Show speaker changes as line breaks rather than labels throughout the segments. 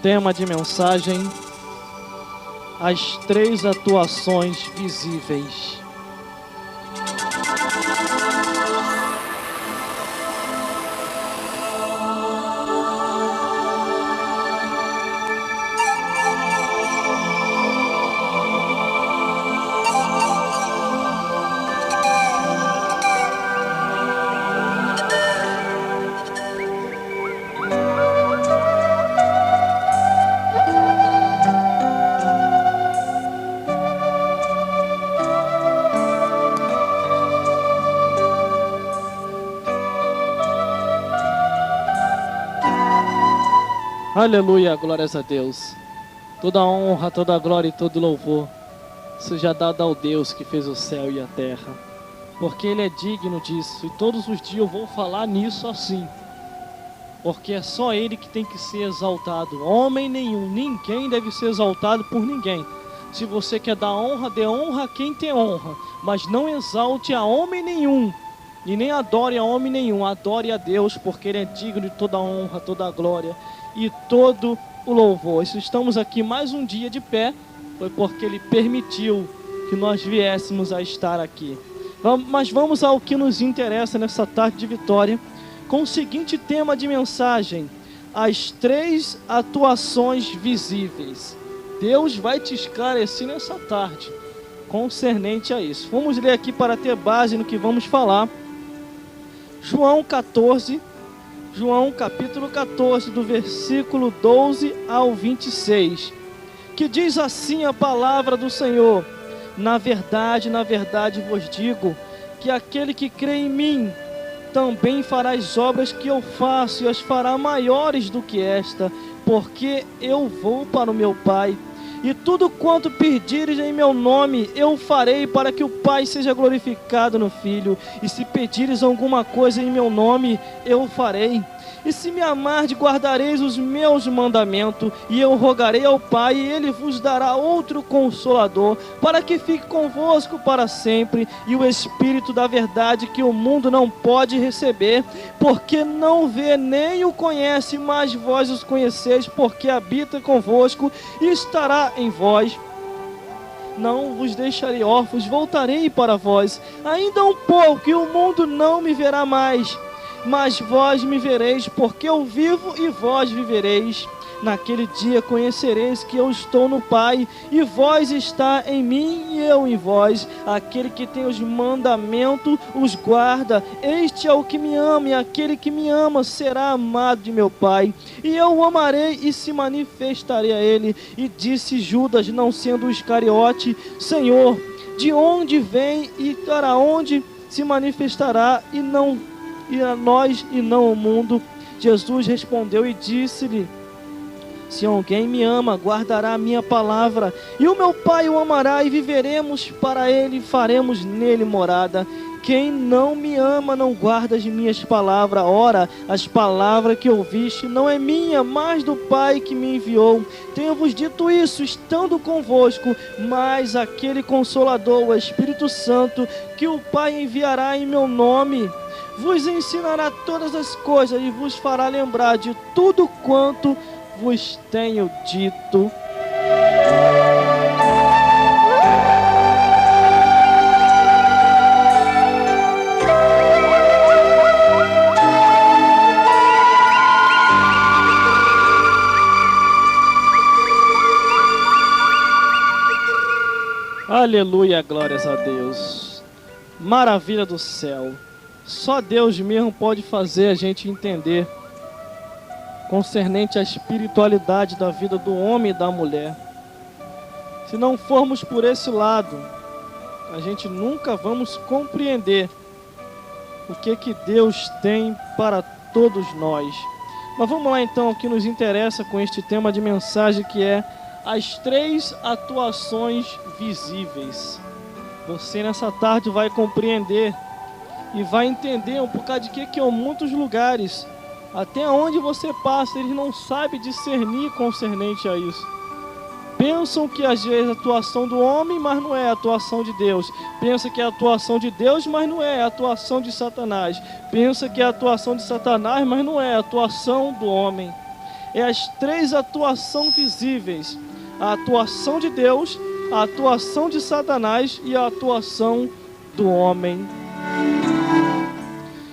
tema de mensagem: as três atuações visíveis. Aleluia, glórias a Deus. Toda a honra, toda a glória e todo louvor seja dado ao Deus que fez o céu e a terra, porque Ele é digno disso, e todos os dias eu vou falar nisso assim, porque é só Ele que tem que ser exaltado. Homem nenhum, ninguém deve ser exaltado por ninguém. Se você quer dar honra, dê honra a quem tem honra, mas não exalte a homem nenhum, e nem adore a homem nenhum. Adore a Deus, porque Ele é digno de toda a honra, toda a glória e todo o louvor. Se estamos aqui mais um dia de pé, foi porque Ele permitiu que nós viéssemos a estar aqui. Mas vamos ao que nos interessa nessa tarde de vitória, com o seguinte tema de mensagem: as três atuações visíveis. Deus vai te esclarecer nessa tarde concernente a isso. Vamos ler aqui para ter base no que vamos falar. João capítulo 14, do versículo 12 ao 26, que diz assim a palavra do Senhor: na verdade vos digo, que aquele que crê em mim, também fará as obras que eu faço, e as fará maiores do que esta, porque eu vou para o meu Pai. E tudo quanto pedires em meu nome, eu farei, para que o Pai seja glorificado no Filho. E se pedires alguma coisa em meu nome, eu farei. E se me amardes, guardareis os meus mandamentos, e eu rogarei ao Pai, e Ele vos dará outro Consolador, para que fique convosco para sempre, e o Espírito da verdade, que o mundo não pode receber, porque não vê nem o conhece, mas vós os conheceis, porque habita convosco e estará em vós. Não vos deixarei órfãos, voltarei para vós. Ainda um pouco, e o mundo não me verá mais, mas vós me vereis, porque eu vivo e vós vivereis. Naquele dia conhecereis que eu estou no Pai, e vós está em mim e eu em vós. Aquele que tem os mandamentos os guarda. Este é o que me ama, e aquele que me ama será amado de meu Pai. E eu o amarei e se manifestarei a ele. E disse Judas, não sendo Iscariote: Senhor, de onde vem e para onde se manifestará, e a nós e não ao mundo? Jesus respondeu e disse-lhe: se alguém me ama, guardará a minha palavra, e o meu Pai o amará, e viveremos para ele, e faremos nele morada. Quem não me ama não guarda as minhas palavras. Ora, as palavras que ouviste não é minha, mas do Pai que me enviou. Tenho-vos dito isso, estando convosco, mas aquele Consolador, o Espírito Santo, que o Pai enviará em meu nome, vos ensinará todas as coisas, e vos fará lembrar de tudo quanto vos tenho dito. Aleluia, glórias a Deus. Maravilha do céu. Só Deus mesmo pode fazer a gente entender concernente à espiritualidade da vida do homem e da mulher. Se não formos por esse lado, a gente nunca vamos compreender o que Deus tem para todos nós. Mas vamos lá então, o que nos interessa com este tema de mensagem, que é as três atuações visíveis. Você nessa tarde vai compreender e vai entender um bocado de que em muitos lugares, até onde você passa, eles não sabem discernir concernente a isso. Pensam que às vezes a atuação do homem, mas não é a atuação de Deus. Pensa que é a atuação de Deus, mas não é a atuação de Satanás. Pensa que é a atuação de Satanás, mas não é a atuação do homem. é as três atuações visíveis: a atuação de Deus, a atuação de Satanás e a atuação do homem.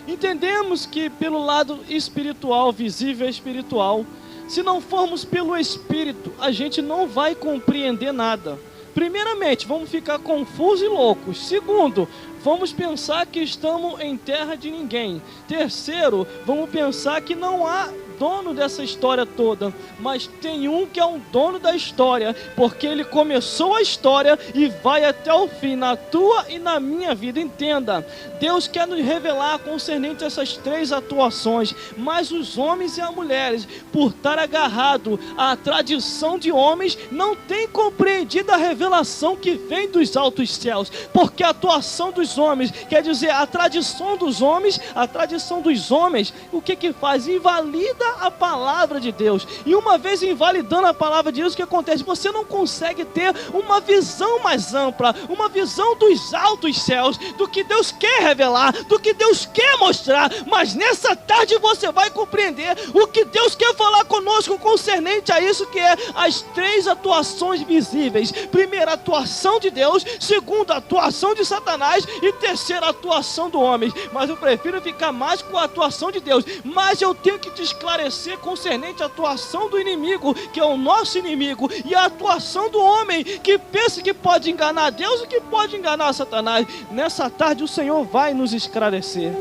Entendemos que pelo lado espiritual, visível e espiritual, se não formos pelo Espírito, a gente não vai compreender nada. Primeiramente, vamos ficar confusos e loucos. Segundo, vamos pensar que estamos em terra de ninguém. Terceiro, vamos pensar que não há dono dessa história toda, mas tem um que é um dono da história, porque ele começou a história e vai até o fim, na tua e na minha vida. Entenda, Deus quer nos revelar concernente a essas três atuações, mas os homens e as mulheres, por estar agarrado à tradição de homens, não têm compreendido a revelação que vem dos altos céus, porque a atuação dos homens, quer dizer, a tradição dos homens, o que faz? Invalida a palavra de Deus. E uma vez invalidando a palavra de Deus, o que acontece? Você não consegue ter uma visão mais ampla, uma visão dos altos céus, do que Deus quer revelar, do que Deus quer mostrar. Mas nessa tarde você vai compreender o que Deus quer falar conosco concernente a isso, que é as três atuações visíveis: primeira, a atuação de Deus; segunda, a atuação de Satanás; e terceira, a atuação do homem. Mas eu prefiro ficar mais com a atuação de Deus. Mas eu tenho que te esclarecer concernente à atuação do inimigo, que é o nosso inimigo, e a atuação do homem, que pensa que pode enganar Deus e que pode enganar Satanás. Nessa tarde o Senhor vai nos esclarecer.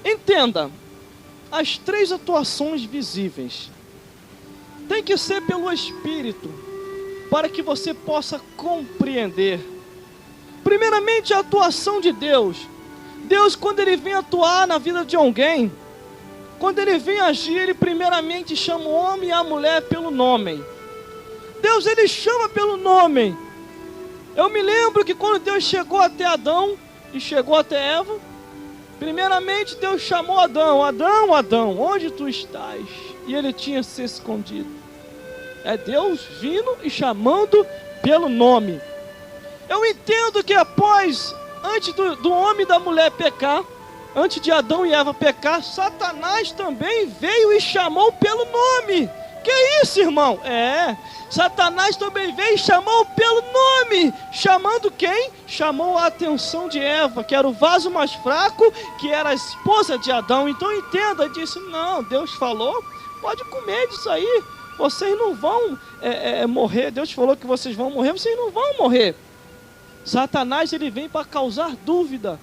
Entenda, as três atuações visíveis tem que ser pelo Espírito, para que você possa compreender. Primeiramente, a atuação de Deus. Deus, quando Ele vem atuar na vida de alguém, quando Ele vem agir, Ele primeiramente chama o homem e a mulher pelo nome. Deus, Ele chama pelo nome. Eu me lembro que quando Deus chegou até Adão e chegou até Eva, primeiramente Deus chamou Adão: Adão, Adão, onde tu estás? E ele tinha se escondido. É Deus vindo e chamando pelo nome. Eu entendo que antes do homem e da mulher pecar, antes de Adão e Eva pecar, Satanás também veio e chamou pelo nome. Que isso, irmão? Satanás também veio e chamou pelo nome. Chamando quem? Chamou a atenção de Eva, que era o vaso mais fraco, que era a esposa de Adão. Então entenda, ele disse: não, Deus falou, pode comer disso aí, vocês não vão morrer. Deus falou que vocês vão morrer, vocês não vão morrer. Satanás, ele vem para causar dúvida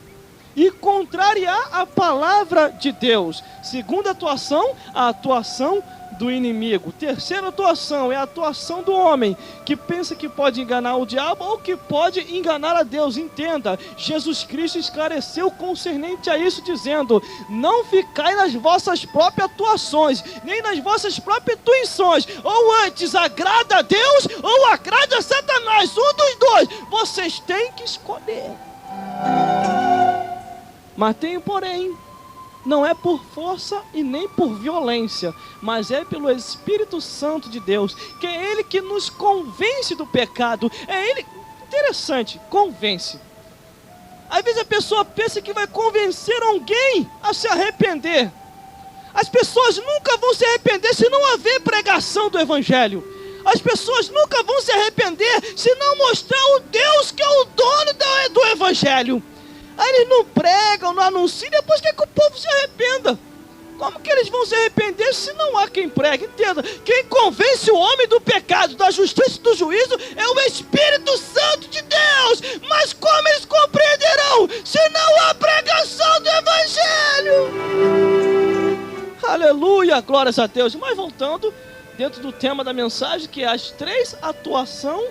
e contrariar a palavra de Deus. Segunda atuação, a atuação do inimigo. Terceira atuação é a atuação do homem, que pensa que pode enganar o diabo ou que pode enganar a Deus. Entenda, Jesus Cristo esclareceu concernente a isso, dizendo: não ficai nas vossas próprias atuações, nem nas vossas próprias intuições, ou antes agrada a Deus ou agrada a Satanás, um dos dois, vocês têm que escolher. Mas tem um porém: não é por força e nem por violência, mas é pelo Espírito Santo de Deus, que é Ele que nos convence do pecado. É Ele, interessante, convence. Às vezes a pessoa pensa que vai convencer alguém a se arrepender. As pessoas nunca vão se arrepender se não haver pregação do Evangelho. As pessoas nunca vão se arrepender se não mostrar o Deus que é o dono do Evangelho. Aí eles não pregam, não anunciam, depois quer que o povo se arrependa. Como que eles vão se arrepender se não há quem pregue? Entenda, quem convence o homem do pecado, da justiça e do juízo é o Espírito Santo de Deus. Mas como eles compreenderão se não há pregação do Evangelho? Aleluia, glórias a Deus. Mas voltando dentro do tema da mensagem, que é as três atuações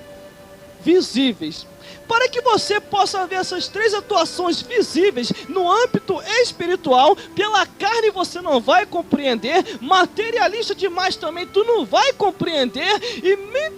visíveis. Para que você possa ver essas três atuações visíveis no âmbito espiritual, pela carne você não vai compreender, materialista demais também tu não vai compreender, e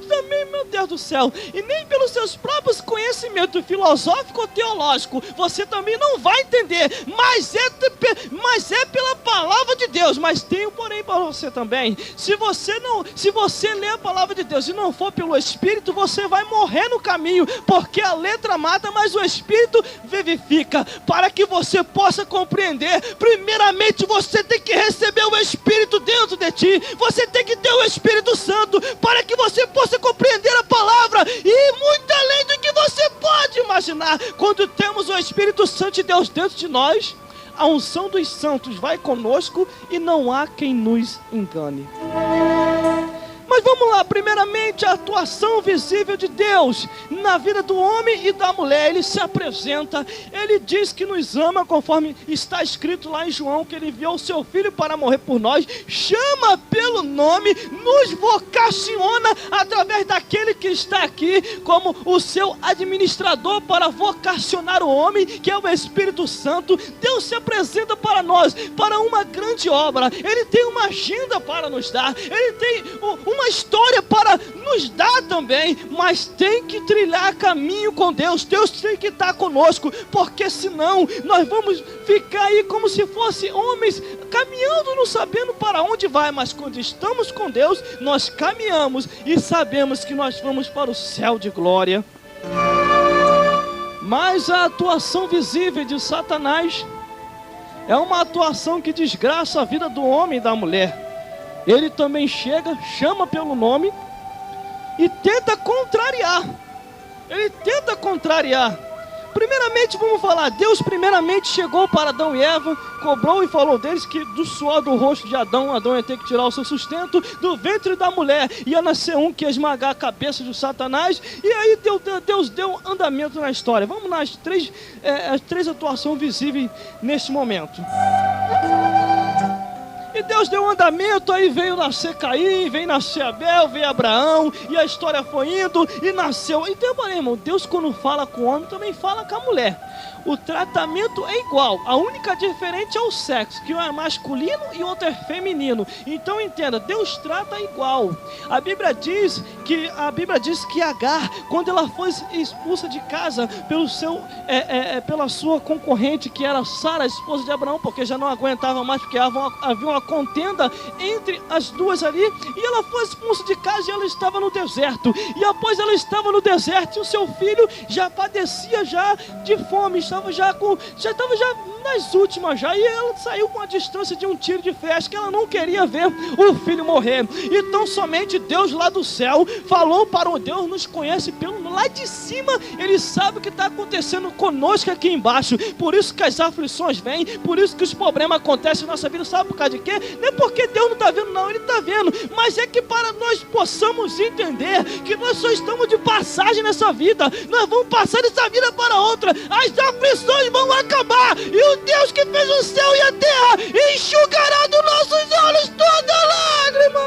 também meu Deus do céu, e nem pelos seus próprios conhecimentos filosófico ou teológico, você também não vai entender, mas é pela palavra de Deus. Mas tem um porém para você também: se você ler a palavra de Deus e não for pelo Espírito, você vai morrer no caminho, porque a letra mata, mas o Espírito vivifica. Para que você possa compreender, primeiramente você tem que receber o Espírito dentro de ti, você tem que ter o Espírito Santo, para que você possa compreender a palavra, e muito além do que você pode imaginar. Quando temos o Espírito Santo de Deus dentro de nós, a unção dos santos vai conosco e não há quem nos engane. Mas vamos lá, primeiramente a atuação visível de Deus na vida do homem e da mulher. Ele se apresenta, ele diz que nos ama, conforme está escrito lá em João, que ele enviou o seu filho para morrer por nós, chama pelo nome, nos vocaciona através daquele que está aqui como o seu administrador para vocacionar o homem, que é o Espírito Santo. Deus se apresenta para nós, para uma grande obra. Ele tem uma agenda para nos dar, ele tem uma história para nos dar também, mas tem que trilhar caminho com Deus. Deus tem que estar conosco, porque senão nós vamos ficar aí como se fossem homens caminhando, não sabendo para onde vai. Mas quando estamos com Deus, nós caminhamos e sabemos que nós vamos para o céu de glória. Mas a atuação visível de Satanás é uma atuação que desgraça a vida do homem e da mulher. Ele também chega, chama pelo nome e tenta contrariar. Ele tenta contrariar. Primeiramente, vamos falar, Deus primeiramente chegou para Adão e Eva, cobrou e falou deles que do suor do rosto de Adão ia ter que tirar o seu sustento, do ventre da mulher ia nascer um que ia esmagar a cabeça de Satanás, e aí Deus deu andamento na história. Vamos nas as três atuações visíveis neste momento. E Deus deu andamento, aí veio nascer Caim, veio nascer Abel, veio Abraão, e a história foi indo e nasceu. Então, irmão, Deus quando fala com o homem, também fala com a mulher. O tratamento é igual, a única diferença é o sexo, que um é masculino e o outro é feminino. Então entenda, Deus trata igual. A Bíblia diz que Agar, quando ela foi expulsa de casa pela sua concorrente, que era Sara, esposa de Abraão, porque já não aguentava mais, porque havia uma contenda entre as duas ali, e ela foi expulsa de casa e ela estava no deserto. E após ela estava no deserto, e o seu filho já padecia já de fome, estava já nas últimas já, e ela saiu com a distância de um tiro de flecha, que ela não queria ver o filho morrer. Então somente Deus lá do céu falou para o Deus nos conhece lá de cima, ele sabe o que está acontecendo conosco aqui embaixo. Por isso que as aflições vêm, por isso que os problemas acontecem na nossa vida. Sabe por causa de quê? Não é porque Deus não está vendo, não, ele está vendo, mas é que para nós possamos entender que nós só estamos de passagem nessa vida, nós vamos passar dessa vida para outra. As aflições vão acabar, e o Deus que fez o céu e a terra enxugará dos nossos olhos toda lágrima.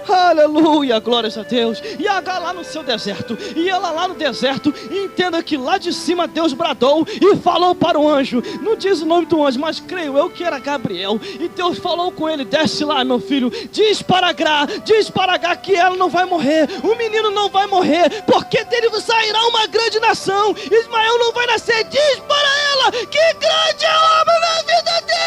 Aleluia, glórias a Deus. E Agar lá no seu deserto, e ela lá no deserto, e entenda que lá de cima Deus bradou e falou para o anjo, não diz o nome do anjo, mas creio eu que era Gabriel, e Deus falou com ele, desce lá meu filho, diz para Agar que ela não vai morrer, o menino não vai morrer, porque dele sairá uma grande nação, Ismael não vai nascer, diz para ela que grande é a obra na vida dele.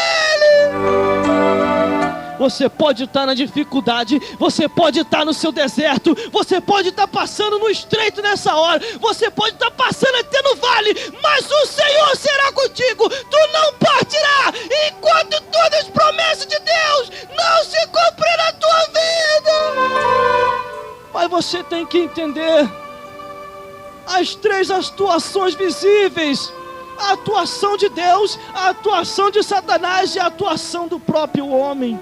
Você pode estar na dificuldade, você pode estar no seu deserto, você pode estar passando no estreito nessa hora, você pode estar passando até no vale, mas o Senhor será contigo, tu não partirás, enquanto todas as promessas de Deus não se cumprem na tua vida. Mas você tem que entender as três atuações visíveis: a atuação de Deus, a atuação de Satanás e a atuação do próprio homem.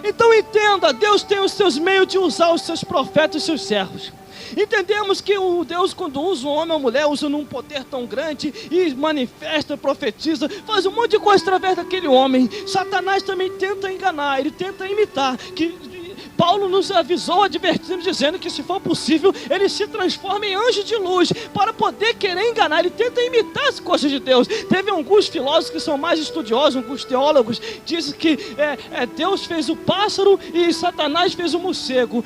Então entenda, Deus tem os seus meios de usar os seus profetas e seus servos. Entendemos que o Deus, quando usa um homem ou mulher, usa num poder tão grande e manifesta, profetiza, faz um monte de coisa através daquele homem. Satanás também tenta enganar, ele tenta imitar, Paulo nos avisou, advertindo, dizendo que se for possível, ele se transforma em anjo de luz, para poder querer enganar. Ele tenta imitar as coisas de Deus. Teve alguns filósofos que são mais estudiosos, alguns teólogos, dizem que Deus fez o pássaro e Satanás fez o morcego.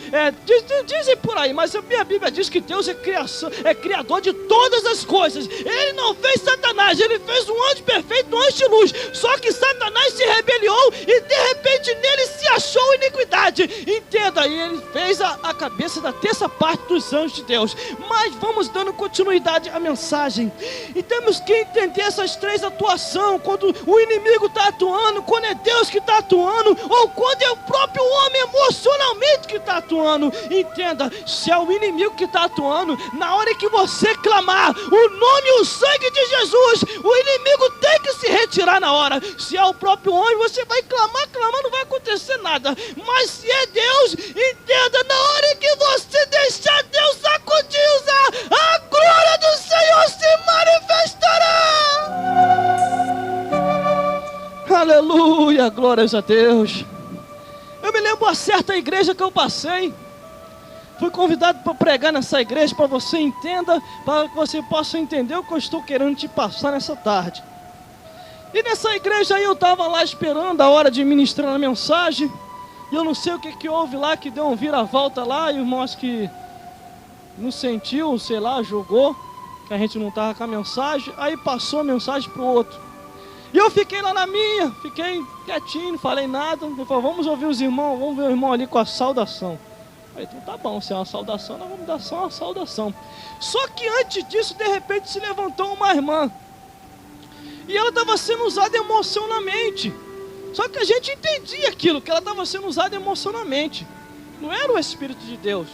Dizem por aí, mas a minha Bíblia diz que Deus é criador de todas as coisas. Ele não fez Satanás, ele fez um anjo perfeito, um anjo de luz. Só que Satanás se rebeliou e de repente nele se achou iniquidade. Entenda aí, ele fez a cabeça da terça parte dos anjos de Deus. Mas vamos dando continuidade à mensagem. E temos que entender essas três atuações: quando o inimigo está atuando, quando é Deus que está atuando, ou quando é o próprio homem emocionalmente que está atuando. Entenda, se é o inimigo que está atuando, na hora que você clamar o nome e o sangue de Jesus, o inimigo tem que se retirar na hora. Se é o próprio homem, você vai clamar, não vai acontecer nada. Mas se é Deus, entenda, na hora que você deixar Deus sacudir, a glória do Senhor se manifestará. Aleluia, glórias a Deus. Eu me lembro uma certa igreja que eu passei. Fui convidado para pregar nessa igreja, para você entenda, para que você possa entender o que eu estou querendo te passar nessa tarde. E nessa igreja aí eu estava lá esperando a hora de ministrar a mensagem. E eu não sei o que houve lá, que deu um vira-volta lá, e o irmão acho que não sentiu, sei lá, jogou, que a gente não estava com a mensagem, aí passou a mensagem para o outro. E eu fiquei lá na minha, fiquei quietinho, não falei nada. Ele falou, vamos ouvir os irmãos, vamos ver o irmão ali com a saudação. Aí, então tá bom, se é uma saudação, nós vamos dar só uma saudação. Só que antes disso, de repente, se levantou uma irmã. E ela estava sendo usada emocionalmente. Só que a gente entendia aquilo, que ela estava sendo usada emocionalmente. Não era o Espírito de Deus,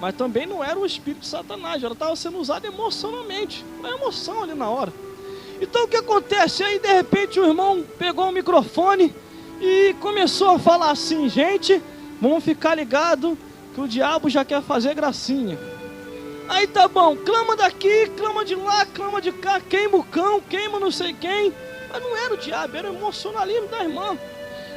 mas também não era o Espírito de Satanás. Ela estava sendo usada emocionalmente. Uma emoção ali na hora. Então o que acontece? Aí de repente o irmão pegou o microfone e começou a falar assim: gente, vamos ficar ligado que o diabo já quer fazer gracinha. Aí tá bom, clama daqui, clama de lá, clama de cá, queima o cão, queima não sei quem. Mas não era o diabo, era o emocionalismo da irmã.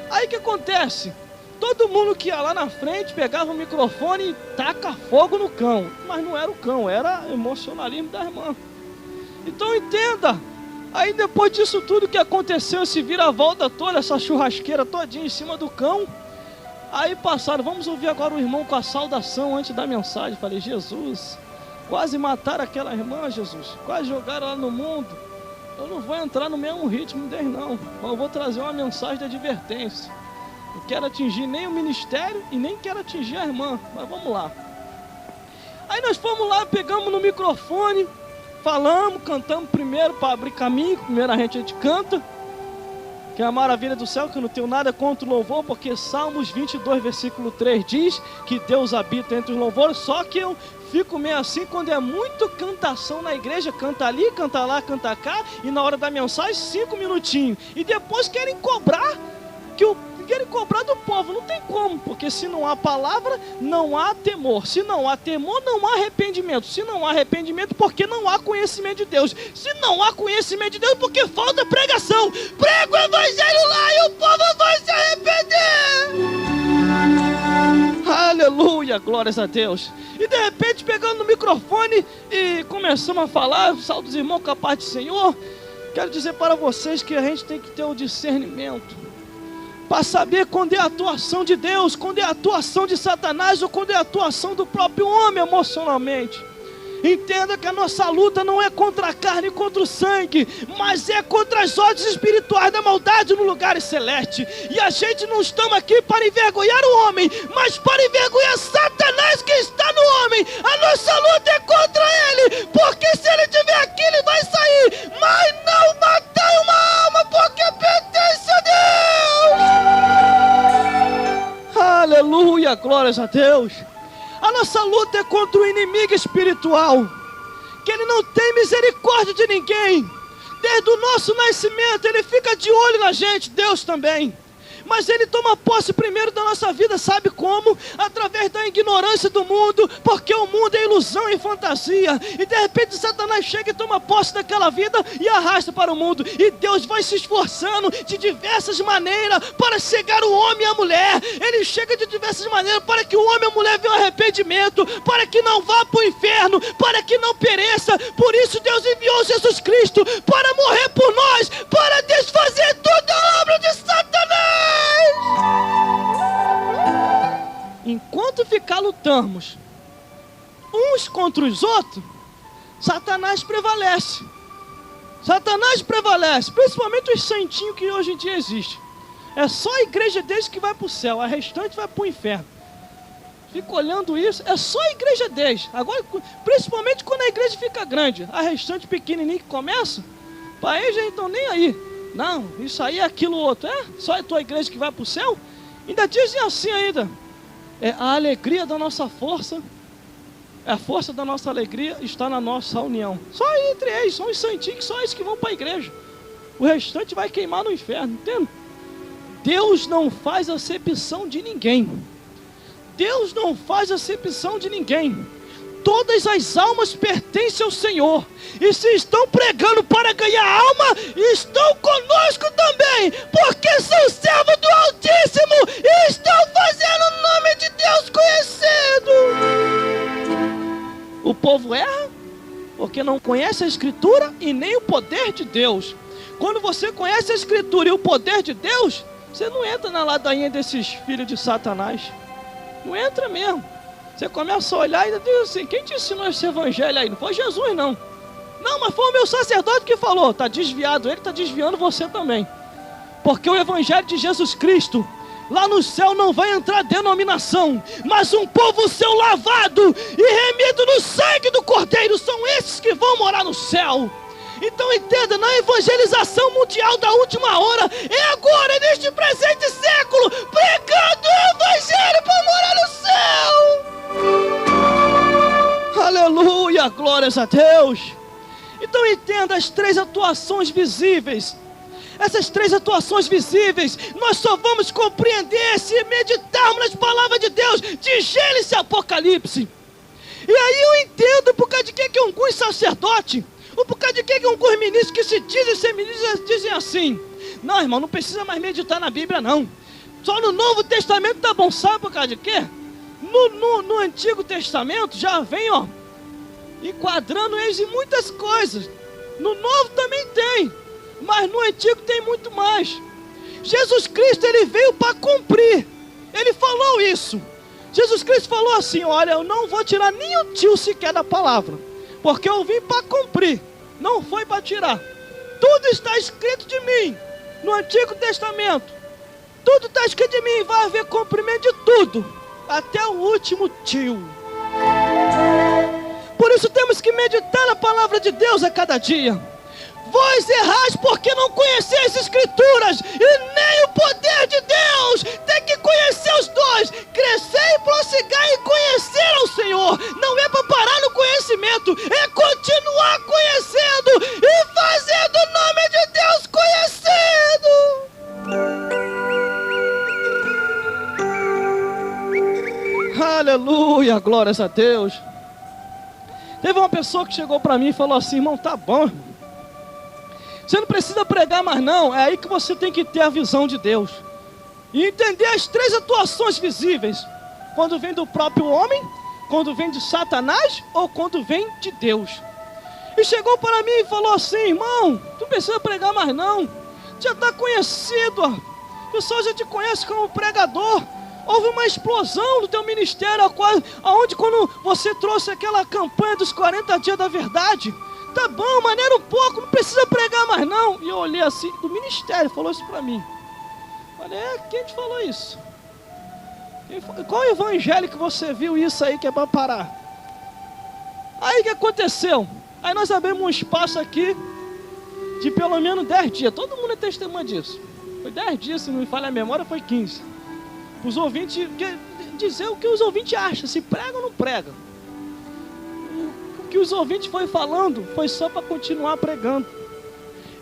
Aí o que acontece? Todo mundo que ia lá na frente pegava o microfone e taca fogo no cão. Mas não era o cão, era o emocionalismo da irmã. Então entenda. Aí depois disso tudo que aconteceu, esse vira-volta toda, essa churrasqueira todinha em cima do cão. Aí passaram, vamos ouvir agora o irmão com a saudação antes da mensagem. Falei, Jesus, quase mataram aquela irmã, Jesus. Quase jogaram ela no mundo. Eu não vou entrar no mesmo ritmo deles não. Mas eu vou trazer uma mensagem de advertência. Não quero atingir nem o ministério e nem quero atingir a irmã. Mas vamos lá. Aí nós fomos lá, pegamos no microfone, falamos, cantamos primeiro para abrir caminho. Primeiro a gente canta, que é a maravilha do céu, que eu não tenho nada contra o louvor, porque Salmos 22, versículo 3 diz que Deus habita entre os louvores. Só que eu fico meio assim quando é muito cantação na igreja, canta ali, canta lá, canta cá, e na hora da mensagem 5 minutinhos, e depois querem cobrar do povo. Não tem como, porque se não há palavra, não há temor. Se não há temor, não há arrependimento. Se não há arrependimento, porque não há conhecimento de Deus. Se não há conhecimento de Deus, porque falta pregação. Prega o evangelho lá e o povo vai se arrepender. Aleluia, glórias a Deus. E de repente pegando no microfone e começamos a falar, salve dos irmãos com a paz do Senhor. Quero dizer para vocês que a gente tem que ter o discernimento para saber quando é a atuação de Deus, quando é a atuação de Satanás ou quando é a atuação do próprio homem emocionalmente. Entenda que a nossa luta não é contra a carne e contra o sangue, mas é contra as ordens espirituais da maldade no lugar celeste. E a gente não estamos aqui para envergonhar o homem, mas para envergonhar Satanás que está no homem. A nossa luta é contra ele, porque se ele estiver aqui ele vai sair, mas não matar uma alma, porque pertence a Deus. Aleluia, glórias a Deus. A nossa luta é contra o inimigo espiritual, que ele não tem misericórdia de ninguém. Desde o nosso nascimento ele fica de olho na gente, Deus também. mas ele toma posse primeiro da nossa vida, sabe como? Através da ignorância do mundo, porque o mundo é ilusão e fantasia, e de repente Satanás chega e toma posse daquela vida e arrasta para o mundo, e Deus vai se esforçando de diversas maneiras para cegar o homem e a mulher. Ele chega de diversas maneiras para que o homem e a mulher venham arrependimento, para que não vá para o inferno, para que não pereça. Por isso Deus enviou Jesus Cristo para morrer por nós, para desfazer toda a obra de Satanás. Enquanto ficar lutamos uns contra os outros, Satanás prevalece. Satanás prevalece, principalmente os santinhos que hoje em dia existem. É só a igreja deles que vai para o céu, a restante vai para o inferno. Fico olhando isso, é só a igreja deles. Agora, principalmente quando a igreja fica grande, a restante pequenininha que começa, para eles já não estão nem aí. Não, isso aí é aquilo outro. É? Só a tua igreja que vai para o céu? Ainda dizem assim ainda. É a alegria da nossa força. A força da nossa alegria está na nossa união. Só entre eles, são os santinhos que só eles que vão para a igreja. O restante vai queimar no inferno, entende? Deus não faz acepção de ninguém. Deus não faz acepção de ninguém. Todas as almas pertencem ao Senhor. E se estão pregando para ganhar alma, estão conosco também, porque são servos do Altíssimo e estão fazendo o nome de Deus conhecido. O povo erra porque não conhece a Escritura e nem o poder de Deus. Quando você conhece a Escritura e o poder de Deus, você não entra na ladainha desses filhos de Satanás. Não entra mesmo. Você começa a olhar e diz assim: quem te ensinou esse evangelho aí? Não foi Jesus, não. Não, mas foi o meu sacerdote que falou. Está desviado, ele está desviando você também. Porque o evangelho de Jesus Cristo, lá no céu não vai entrar denominação, mas um povo seu lavado e remido no sangue do Cordeiro, são esses que vão morar no céu. Então entenda, na evangelização mundial da última hora, é agora, neste presente século, pregando o evangelho para morar no céu. Aleluia, glórias a Deus. Então entenda as três atuações visíveis. Essas três atuações visíveis, nós só vamos compreender se meditarmos nas palavras de Deus, de Gênesis e Apocalipse. E aí eu entendo por causa de que alguns sacerdotes, ou por causa de que alguns ministros que se dizem ser ministros dizem assim: não, irmão, não precisa mais meditar na Bíblia, não. Só no Novo Testamento tá bom. Sabe por causa de quê? No Antigo Testamento já vem, enquadrando eles em muitas coisas. No Novo também tem, mas no Antigo tem muito mais. Jesus Cristo, ele veio para cumprir. Ele falou isso. Jesus Cristo falou assim: olha, eu não vou tirar nem um tio sequer da palavra, porque eu vim para cumprir, não foi para tirar. Tudo está escrito de mim no Antigo Testamento. Tudo está escrito de mim, vai haver cumprimento de tudo, até o último tio. Por isso temos que meditar na palavra de Deus a cada dia. Vós errais porque não conheceis as Escrituras e nem o poder de Deus. Tem que conhecer os dois. Crescer e prosseguir em conhecer ao Senhor. Não é para parar no conhecimento, é continuar conhecendo e fazendo o nome de Deus conhecido. Aleluia, glórias a Deus. Teve uma pessoa que chegou para mim e falou assim: irmão, tá bom, você não precisa pregar mais não. É aí que você tem que ter a visão de Deus e entender as três atuações visíveis: quando vem do próprio homem, quando vem de Satanás ou quando vem de Deus. E chegou para mim e falou assim: irmão, tu não precisa pregar mais não, já está conhecido, o pessoal já te conhece como pregador. Houve uma explosão no teu ministério, onde quando você trouxe aquela campanha dos 40 dias da verdade, tá bom, maneira um pouco, não precisa pregar mais não. E eu olhei assim, do ministério, falou isso para mim. Falei: quem te falou isso? Qual evangelho que você viu isso aí que é para parar? Aí o que aconteceu? Aí nós abrimos um espaço aqui de pelo menos 10 dias. Todo mundo é testemunha disso. Foi 10 dias, se não me falha a memória, foi 15. Os ouvintes, dizer o que os ouvintes acham, se prega ou não prega. O que os ouvintes foi falando foi só para continuar pregando.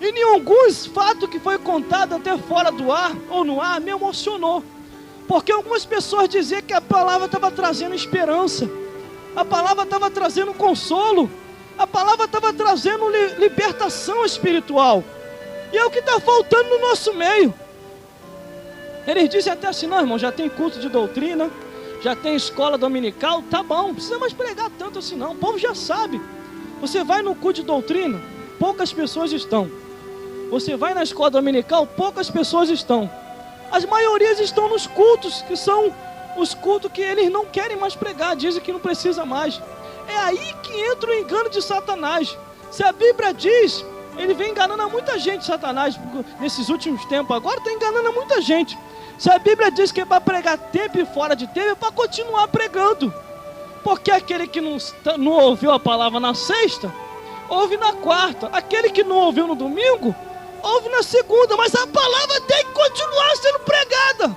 E em alguns fatos que foi contado até fora do ar ou no ar me emocionou. Porque algumas pessoas diziam que a palavra estava trazendo esperança, a palavra estava trazendo consolo, a palavra estava trazendo libertação espiritual. E é o que está faltando no nosso meio. Eles dizem até assim: não, irmão, já tem culto de doutrina, já tem escola dominical, tá bom, não precisa mais pregar tanto assim não, o povo já sabe. Você vai no culto de doutrina, poucas pessoas estão. Você vai na escola dominical, poucas pessoas estão. As maiorias estão nos cultos, que são os cultos que eles não querem mais pregar, dizem que não precisa mais. É aí que entra o engano de Satanás. Se a Bíblia diz, ele vem enganando a muita gente, Satanás, nesses últimos tempos, agora está enganando a muita gente. Se a Bíblia diz que é para pregar tempo e fora de tempo, é para continuar pregando. Porque aquele que não ouviu a palavra na sexta, ouve na quarta. Aquele que não ouviu no domingo, ouve na segunda. Mas a palavra tem que continuar sendo pregada.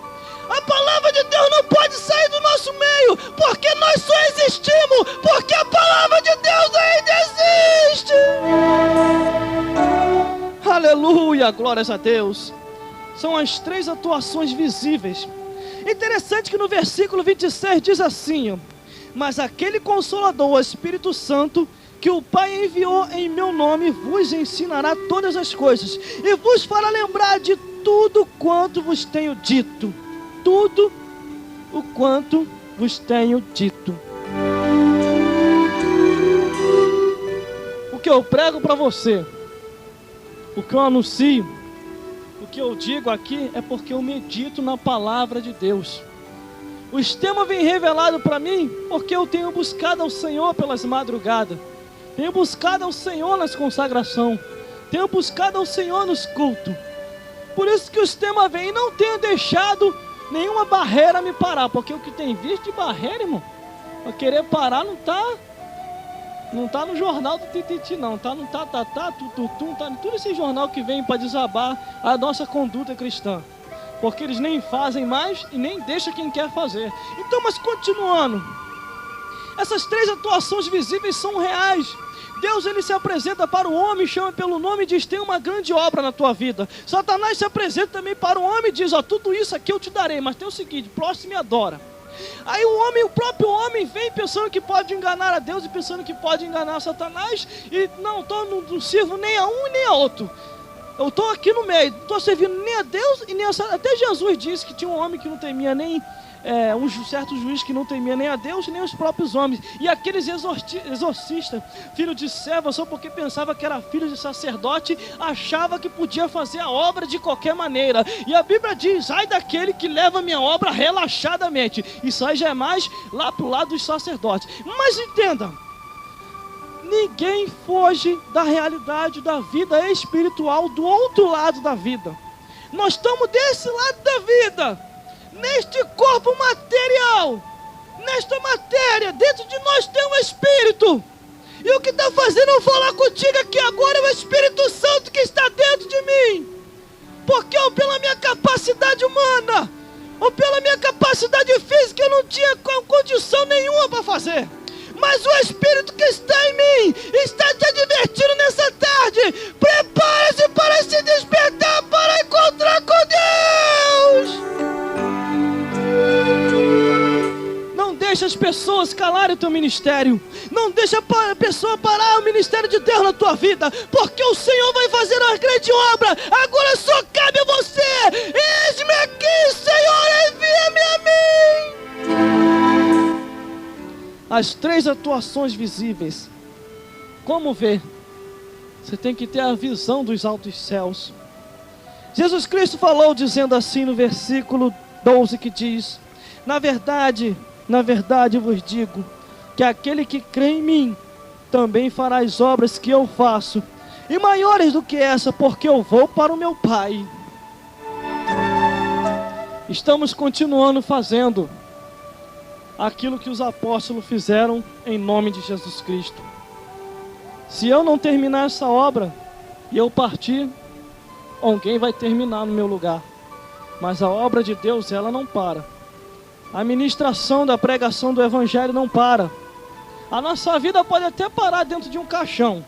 A palavra de Deus não pode sair do nosso meio, porque nós só existimos porque a palavra de Deus ainda existe. Aleluia, glórias a Deus. São as três atuações visíveis. Interessante que no versículo 26 diz assim: mas aquele Consolador, o Espírito Santo, que o Pai enviou em meu nome, vos ensinará todas as coisas e vos fará lembrar de tudo quanto vos tenho dito. Tudo o quanto vos tenho dito. O que eu prego para você, o que eu anuncio, o que eu digo aqui é porque eu medito na palavra de Deus. O sistema vem revelado para mim porque eu tenho buscado ao Senhor pelas madrugadas, tenho buscado ao Senhor nas consagrações, tenho buscado ao Senhor nos cultos. Por isso que o sistema vem e não tenho deixado nenhuma barreira me parar, porque o que tem visto de barreira, irmão, para querer parar não tá no jornal do Tititi não, tá no tututum, tá em todo esse jornal que vem para desabar a nossa conduta cristã, porque eles nem fazem mais e nem deixam quem quer fazer. Então, mas continuando, essas três atuações visíveis são reais. Deus, ele se apresenta para o homem, chama pelo nome e diz: tem uma grande obra na tua vida. Satanás se apresenta também para o homem e diz: ó, tudo isso aqui eu te darei, mas tem o seguinte, próximo me adora. Aí o próprio homem vem pensando que pode enganar a Deus e pensando que pode enganar Satanás, e não sirvo nem a um nem a outro. Eu estou aqui no meio, não estou servindo nem a Deus e nem a Satanás. Até Jesus disse que tinha um homem que não temia nem um certo juiz que não temia nem a Deus nem os próprios homens. E aqueles exorcistas, filho de serva, só porque pensava que era filho de sacerdote, achava que podia fazer a obra de qualquer maneira. E a Bíblia diz: ai daquele que leva a minha obra relaxadamente. Isso aí já é mais lá para o lado dos sacerdotes. Mas entenda, ninguém foge da realidade da vida espiritual do outro lado da vida. Nós estamos desse lado da vida, neste corpo material, nesta matéria. Dentro de nós tem um Espírito, e o que está fazendo eu falar contigo aqui agora é o Espírito Santo que está dentro de mim. Porque eu, pela minha capacidade humana, ou pela minha capacidade física, eu não tinha condição nenhuma para fazer. Mas o Espírito que está em mim está te advertindo nessa tarde: prepare-se para se despertar, para encontrar com Deus. Não deixa as pessoas calarem o teu ministério. Não deixa a pessoa parar o ministério de Deus na tua vida, porque o Senhor vai fazer uma grande obra. Agora só cabe a você. Eis-me aqui, Senhor, envia-me a mim. As três atuações visíveis. Como ver? Você tem que ter a visão dos altos céus. Jesus Cristo falou dizendo assim no versículo 12, que diz: na verdade vos digo, que aquele que crê em mim, também fará as obras que eu faço, e maiores do que essa, porque eu vou para o meu Pai. Estamos continuando fazendo aquilo que os apóstolos fizeram em nome de Jesus Cristo. Se eu não terminar essa obra e eu partir, alguém vai terminar no meu lugar. Mas a obra de Deus, ela não para. A ministração da pregação do Evangelho não para. A nossa vida pode até parar dentro de um caixão,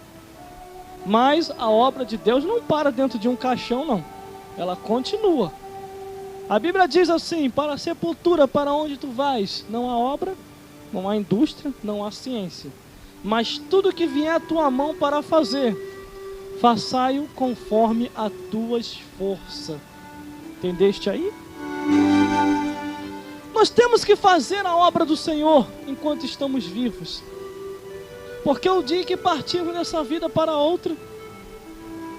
Mas a obra de Deus não para dentro de um caixão, não. Ela continua. A Bíblia diz assim: para a sepultura, para onde tu vais? Não há obra, não há indústria, não há ciência. Mas tudo que vier à tua mão para fazer, façai-o conforme as tuas forças. Entendeste aí? Nós temos que fazer a obra do Senhor enquanto estamos vivos. Porque o dia que partimos dessa vida para outra,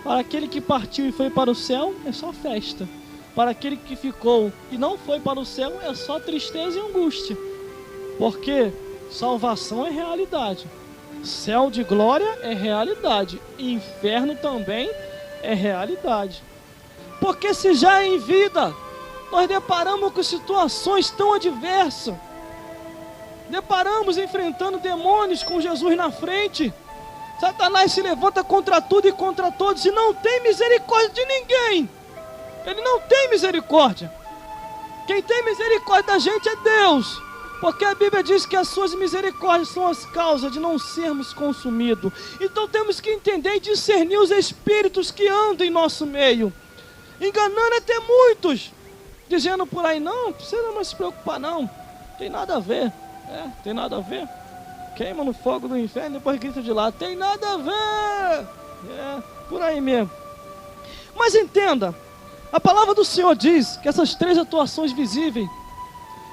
para aquele que partiu e foi para o céu, é só festa. Para aquele que ficou e não foi para o céu, é só tristeza e angústia. Porque salvação é realidade. Céu de glória é realidade. Inferno também é realidade. Porque se já em vida nós deparamos com situações tão adversas, deparamos enfrentando demônios com Jesus na frente, Satanás se levanta contra tudo e contra todos e não tem misericórdia de ninguém. Ele não tem misericórdia. Quem tem misericórdia da gente é Deus, porque a Bíblia diz que as suas misericórdias são as causas de não sermos consumidos. Então temos que entender e discernir os espíritos que andam em nosso meio, enganando até muitos, dizendo por aí: não precisa mais se preocupar não, tem nada a ver. Tem nada a ver. Queima no fogo do inferno, depois grita de lá: tem nada a ver. Por aí mesmo. Mas entenda, a palavra do Senhor diz que essas três atuações visíveis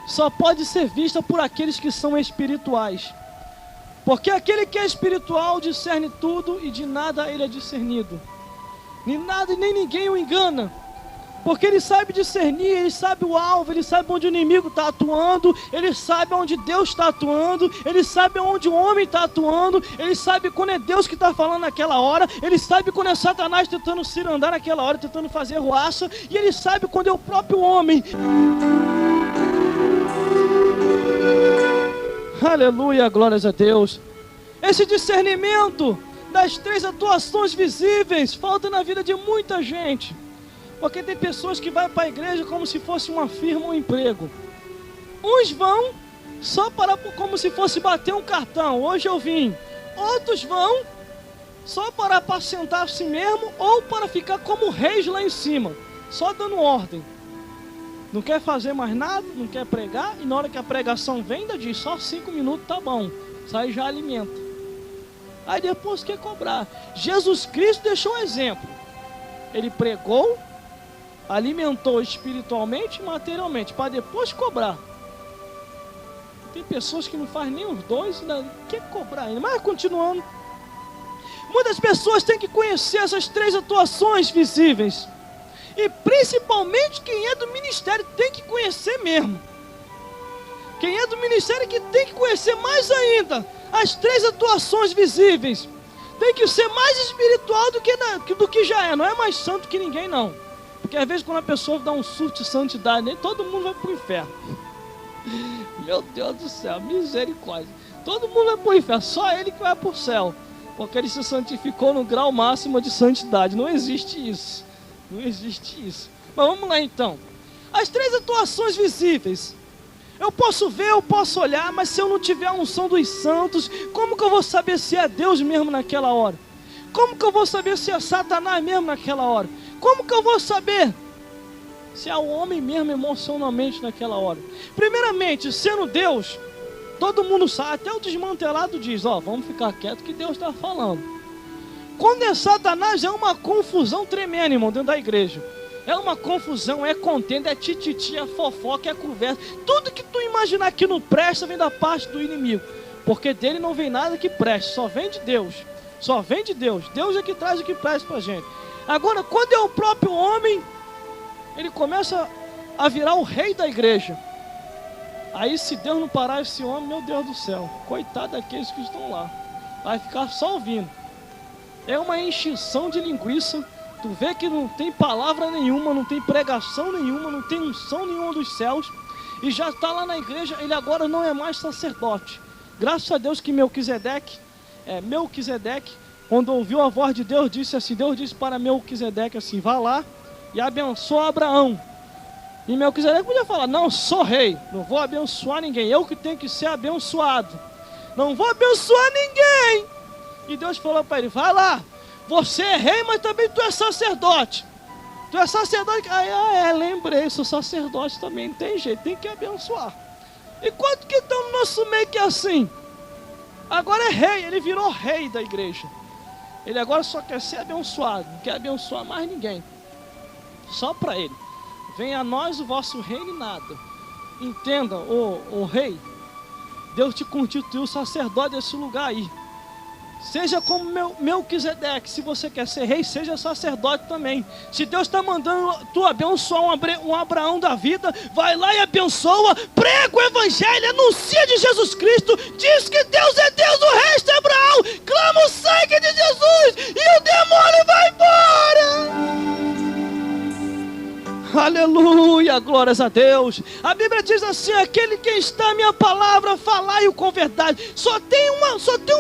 só pode ser vista por aqueles que são espirituais. Porque aquele que é espiritual discerne tudo e de nada ele é discernido. Nem nada e nem ninguém o engana. Porque ele sabe discernir, ele sabe o alvo, ele sabe onde o inimigo está atuando, ele sabe onde Deus está atuando, ele sabe onde o homem está atuando, ele sabe quando é Deus que está falando naquela hora, ele sabe quando é Satanás tentando cirandar naquela hora, tentando fazer ruaça, e ele sabe quando é o próprio homem. Aleluia, glórias a Deus. Esse discernimento das três atuações visíveis falta na vida de muita gente. Porque tem pessoas que vão para a igreja como se fosse uma firma ou um emprego. Uns vão só para como se fosse bater um cartão: hoje eu vim. Outros vão só para apacentar a si mesmo ou para ficar como reis lá em cima, só dando ordem. Não quer fazer mais nada, não quer pregar, e na hora que a pregação vem, ainda diz: só 5 minutos tá bom, sai já alimenta. Aí depois quer cobrar. Jesus Cristo deixou um exemplo. Ele pregou, alimentou espiritualmente e materialmente, para depois cobrar. Tem pessoas que não fazem nem os dois e ainda quer cobrar ainda. Mas continuando, muitas pessoas têm que conhecer essas três atuações visíveis. E principalmente quem é do ministério tem que conhecer mesmo. Quem é do ministério que tem que conhecer mais ainda as três atuações visíveis. Tem que ser mais espiritual do que já é. Não é mais santo que ninguém, não. Porque às vezes quando a pessoa dá um surto de santidade, nem todo mundo vai para o inferno. Meu Deus do céu, misericórdia. Todo mundo vai para o inferno, só ele que vai para o céu. Porque ele se santificou no grau máximo de santidade. Não existe isso. Não existe isso. Mas vamos lá então. As três atuações visíveis. Eu posso ver, eu posso olhar, mas se eu não tiver a unção dos santos, como que eu vou saber se é Deus mesmo naquela hora? Como que eu vou saber se é Satanás mesmo naquela hora? Como que eu vou saber se é o homem mesmo emocionalmente naquela hora? Primeiramente, sendo Deus, todo mundo sabe, até o desmantelado diz: vamos ficar quieto que Deus está falando. Quando é Satanás, é uma confusão tremenda, irmão, dentro da igreja. É uma confusão, é contenda, é tititi, é fofoca, é conversa. Tudo que tu imaginar que não presta vem da parte do inimigo. Porque dele não vem nada que preste, só vem de Deus. Só vem de Deus. Deus é que traz o que presta pra gente. Agora, quando é o próprio homem, ele começa a virar o rei da igreja. Aí se Deus não parar esse homem, meu Deus do céu, coitado daqueles que estão lá. Vai ficar só ouvindo. É uma encheção de linguiça. Tu vê que não tem palavra nenhuma, não tem pregação nenhuma, não tem unção nenhuma dos céus. E já está lá na igreja, ele agora não é mais sacerdote. Graças a Deus que Melquisedeque, quando ouviu a voz de Deus, disse assim: Deus disse para Melquisedeque assim: vá lá e abençoa Abraão. E Melquisedeque podia falar: não, sou rei, não vou abençoar ninguém, eu que tenho que ser abençoado, não vou abençoar ninguém. E Deus falou para ele: vai lá, Você é rei, mas também tu é sacerdote. Tu é sacerdote. Lembrei, sou sacerdote também, não tem jeito, tem que abençoar. E quanto que estão no nosso meio que é assim? Agora é rei, ele virou rei da igreja. Ele agora só quer ser abençoado, não quer abençoar mais ninguém. Só para ele. Venha a nós o vosso reino e nada. Entenda, o rei, Deus te constituiu sacerdote desse lugar aí. Seja como Melquisedeque, se você quer ser rei, seja sacerdote também. Se Deus está mandando tu abençoar um Abraão da vida, vai lá e abençoa, prega o evangelho, anuncia de Jesus Cristo, diz que Deus é Deus, o resto é Abraão, clama o sangue de Jesus e o demônio vai embora. Aleluia, glórias a Deus. A Bíblia diz assim: aquele que está a minha palavra, falai-o com verdade. Só tem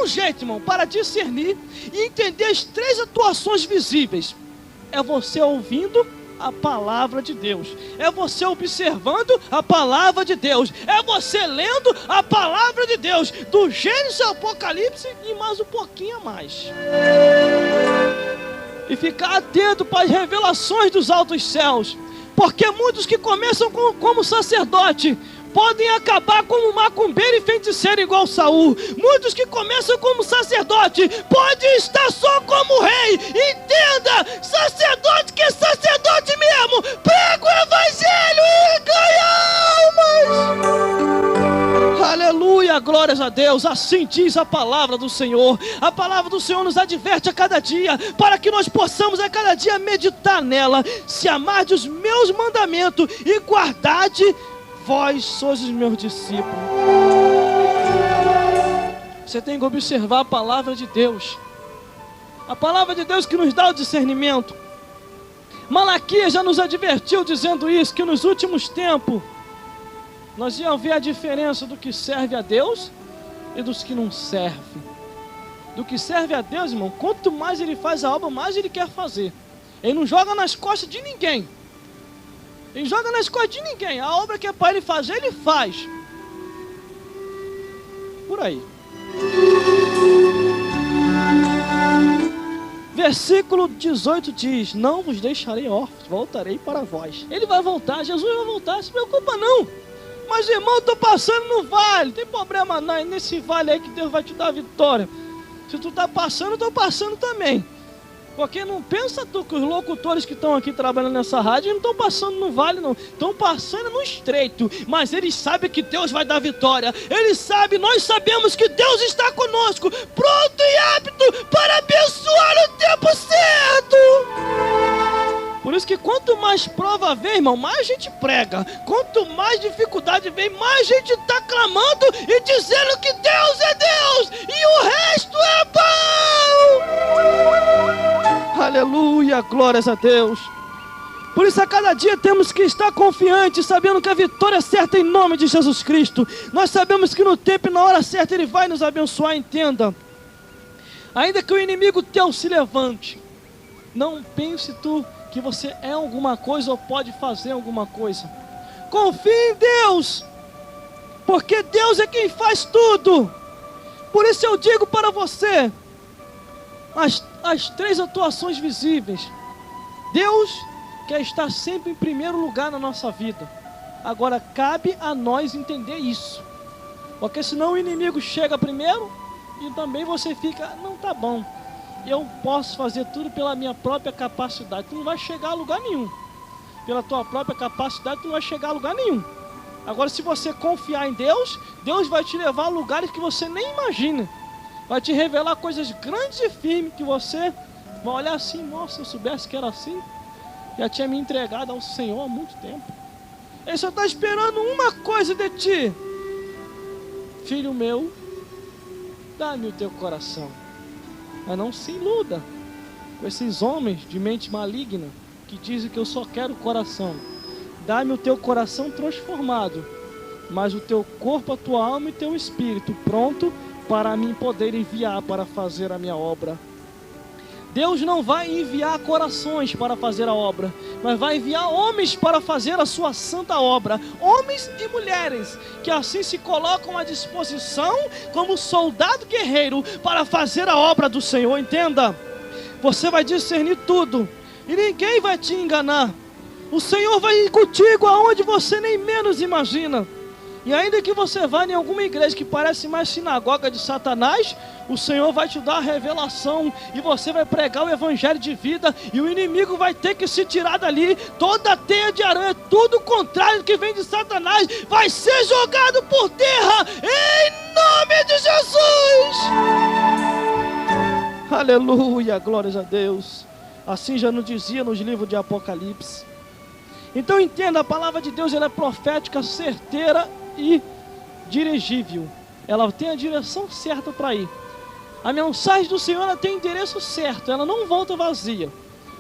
um jeito, irmão, para discernir e entender as 3 atuações visíveis. É você ouvindo a palavra de Deus, é você observando a palavra de Deus, é você lendo a palavra de Deus, do Gênesis ao Apocalipse e mais um pouquinho a mais. E ficar atento para as revelações dos altos céus. Porque muitos que começam como sacerdote podem acabar como macumbeiro e feiticeiro igual Saul. Muitos que começam como sacerdote podem estar só como rei. Entenda, sacerdote que é sacerdote mesmo, prega o evangelho e ganha almas. Aleluia, glórias a Deus. Assim diz a palavra do Senhor. A palavra do Senhor nos adverte a cada dia, para que nós possamos a cada dia meditar nela. Se amarde os meus mandamentos e guardade, vós sois os meus discípulos. Você tem que observar a palavra de Deus. A palavra de Deus que nos dá o discernimento. Malaquias já nos advertiu dizendo isso, que nos últimos tempos nós íamos ver a diferença do que serve a Deus e dos que não servem. Do que serve a Deus, irmão, quanto mais ele faz a obra, mais ele quer fazer. Ele não joga nas costas de ninguém. Ele joga nas costas de ninguém. A obra que é para ele fazer, ele faz. Por aí. Versículo 18 diz: não vos deixarei órfãos, voltarei para vós. Ele vai voltar, Jesus vai voltar, não se preocupa não. Mas irmão, estou passando no vale, não tem problema não, é nesse vale aí que Deus vai te dar a vitória. Se tu está passando, eu estou passando também. Porque não pensa tu que os locutores que estão aqui trabalhando nessa rádio não estão passando no vale não, estão passando no estreito, mas eles sabem que Deus vai dar vitória, eles sabem, nós sabemos que Deus está conosco, pronto e apto para abençoar no tempo certo. Por isso que quanto mais prova vem, irmão, mais a gente prega. Quanto mais dificuldade vem, mais a gente está clamando e dizendo que Deus é Deus e o resto é bom. Aleluia, glórias a Deus. Por isso a cada dia temos que estar confiantes, sabendo que a vitória é certa em nome de Jesus Cristo. Nós sabemos que no tempo e na hora certa Ele vai nos abençoar, entenda. Ainda que o inimigo teu se levante, não pense tu que você é alguma coisa ou pode fazer alguma coisa. Confie em Deus, porque Deus é quem faz tudo. Por isso eu digo para você, as 3 atuações visíveis. Deus quer estar sempre em primeiro lugar na nossa vida. Agora cabe a nós entender isso, porque senão o inimigo chega primeiro e também você fica, não tá bom, eu posso fazer tudo pela minha própria capacidade. Tu não vai chegar a lugar nenhum. Pela tua própria capacidade tu não vai chegar a lugar nenhum. Agora se você confiar em Deus, Deus vai te levar a lugares que você nem imagina. Vai te revelar coisas grandes e firmes que você vai olhar assim, nossa, se eu soubesse que era assim, já tinha me entregado ao Senhor há muito tempo. Ele só está esperando uma coisa de ti. Filho meu, dá-me o teu coração. Mas não se iluda com esses homens de mente maligna que dizem que eu só quero o coração. Dá-me o teu coração transformado, mas o teu corpo, a tua alma e teu espírito pronto para mim poder enviar para fazer a minha obra. Deus não vai enviar corações para fazer a obra, mas vai enviar homens para fazer a sua santa obra. Homens e mulheres que assim se colocam à disposição como soldado guerreiro para fazer a obra do Senhor. Entenda, Você vai discernir tudo e ninguém vai te enganar. O Senhor vai ir contigo aonde você nem menos imagina. E ainda que você vá em alguma igreja que parece mais sinagoga de Satanás, o Senhor vai te dar a revelação e você vai pregar o evangelho de vida e o inimigo vai ter que se tirar dali. Toda a teia de aranha, tudo contrário que vem de Satanás, vai ser jogado por terra em nome de Jesus. Aleluia, glórias a Deus. Assim já nos dizia nos livros de Apocalipse. Então entenda, a palavra de Deus ela é profética, certeira e dirigível. Ela tem a direção certa para ir. A mensagem do Senhor ela tem endereço certo, ela não volta vazia.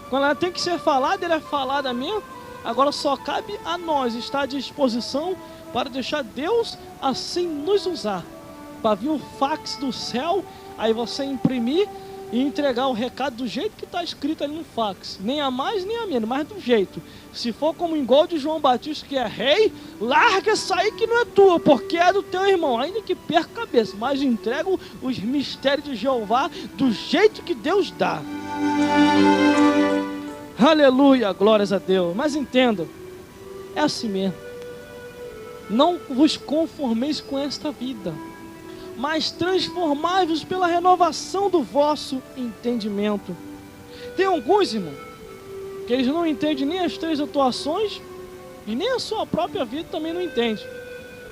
Quando ela tem que ser falada, ela é falada mesmo. Agora só cabe a nós estar à disposição para deixar Deus assim nos usar. Para vir um fax do céu, aí você imprimir e entregar o recado do jeito que está escrito ali no fax. Nem a mais nem a menos, mas do jeito. Se for como igual de João Batista que é rei, larga essa aí que não é tua, porque é do teu irmão, ainda que perca a cabeça, mas entrega os mistérios de Jeová do jeito que Deus dá. Aleluia, glórias a Deus. Mas entenda, é assim mesmo. Não vos conformeis com esta vida, mas transformai-vos pela renovação do vosso entendimento. Tem alguns, irmão, que eles não entendem nem as 3 atuações e nem a sua própria vida também não entende.